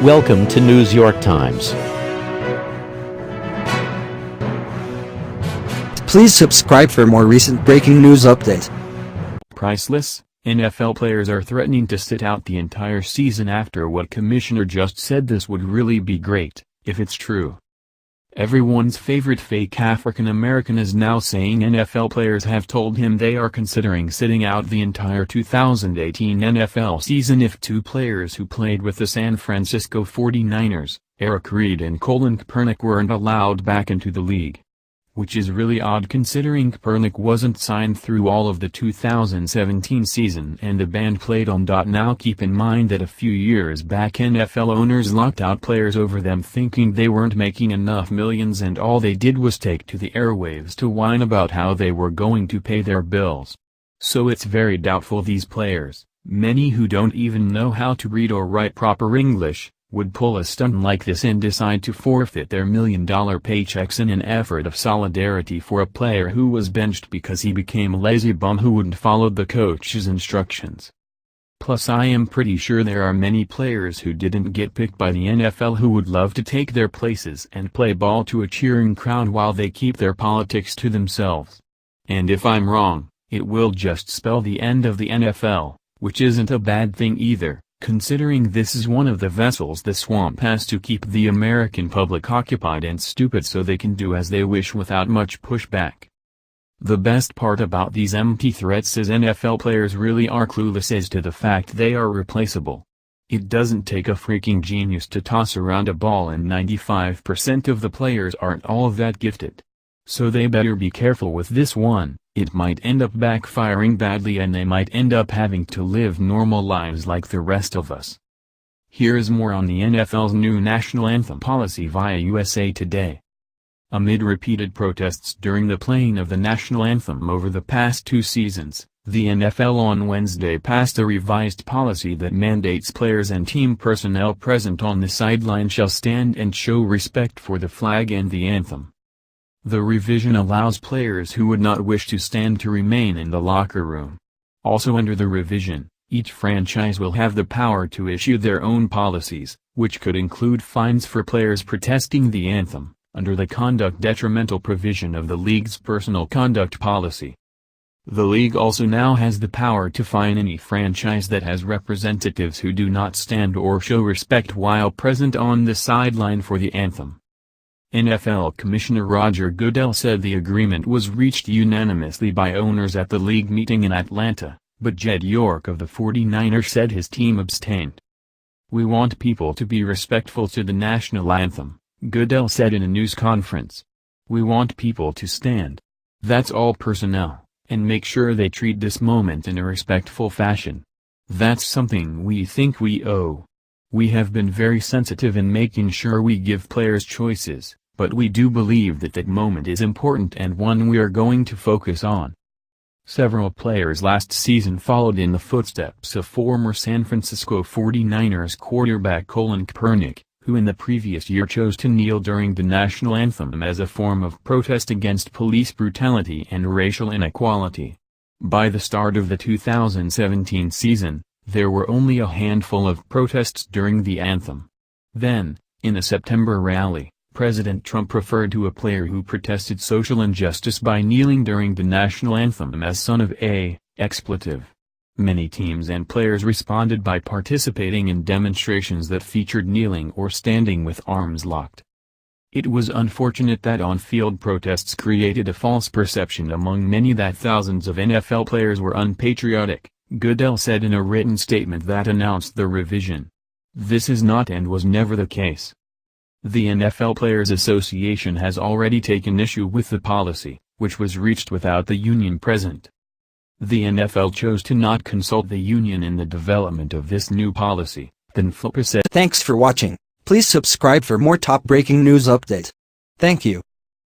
Welcome to News York Times. Please subscribe for more recent breaking news updates. Priceless, NFL players are threatening to sit out the entire season after what commissioner just said. This would really be great, if it's true. Everyone's favorite fake African American is now saying NFL players have told him they are considering sitting out the entire 2018 NFL season if two players who played with the San Francisco 49ers, Eric Reid and Colin Kaepernick, weren't allowed back into the league. Which is really odd considering Kaepernick wasn't signed through all of the 2017 season and the band played on. Now keep in mind that a few years back NFL owners locked out players over them thinking they weren't making enough millions, and all they did was take to the airwaves to whine about how they were going to pay their bills. So it's very doubtful these players, many who don't even know how to read or write proper English, would pull a stunt like this and decide to forfeit their million-dollar paychecks in an effort of solidarity for a player who was benched because he became a lazy bum who wouldn't follow the coach's instructions. Plus, I am pretty sure there are many players who didn't get picked by the NFL who would love to take their places and play ball to a cheering crowd while they keep their politics to themselves. And if I'm wrong, it will just spell the end of the NFL, which isn't a bad thing either, considering this is one of the vessels the swamp has to keep the American public occupied and stupid so they can do as they wish without much pushback. The best part about these empty threats is NFL players really are clueless as to the fact they are replaceable. It doesn't take a freaking genius to toss around a ball, and 95% of the players aren't all that gifted. So they better be careful with this one. It might end up backfiring badly and they might end up having to live normal lives like the rest of us. Here's more on the NFL's new national anthem policy via USA Today. Amid repeated protests during the playing of the national anthem over the past 2 seasons, the NFL on Wednesday passed a revised policy that mandates players and team personnel present on the sideline shall stand and show respect for the flag and the anthem. The revision allows players who would not wish to stand to remain in the locker room. Also under the revision, each franchise will have the power to issue their own policies, which could include fines for players protesting the anthem, under the conduct detrimental provision of the league's personal conduct policy. The league also now has the power to fine any franchise that has representatives who do not stand or show respect while present on the sideline for the anthem. NFL Commissioner Roger Goodell said the agreement was reached unanimously by owners at the league meeting in Atlanta, but Jed York of the 49ers said his team abstained. "We want people to be respectful to the national anthem," Goodell said in a news conference. "We want people to stand. That's all personnel, and make sure they treat this moment in a respectful fashion. That's something we think we owe. We have been very sensitive in making sure we give players choices, but we do believe that that moment is important and one we are going to focus on." Several players last season followed in the footsteps of former San Francisco 49ers quarterback Colin Kaepernick, who in the previous year chose to kneel during the national anthem as a form of protest against police brutality and racial inequality. By the start of the 2017 season, there were only a handful of protests during the anthem. Then, in a September rally, President Trump referred to a player who protested social injustice by kneeling during the national anthem as son of a expletive. Many teams and players responded by participating in demonstrations that featured kneeling or standing with arms locked. It was unfortunate that on-field protests created a false perception among many that thousands of NFL players were unpatriotic, Goodell said in a written statement that announced the revision. "This is not and was never the case." The NFL Players Association has already taken issue with the policy, which was reached without the union present. The NFL chose to not consult the union in the development of this new policy, then Flipper said. Thanks for watching. Please subscribe for more top breaking news updates. Thank you.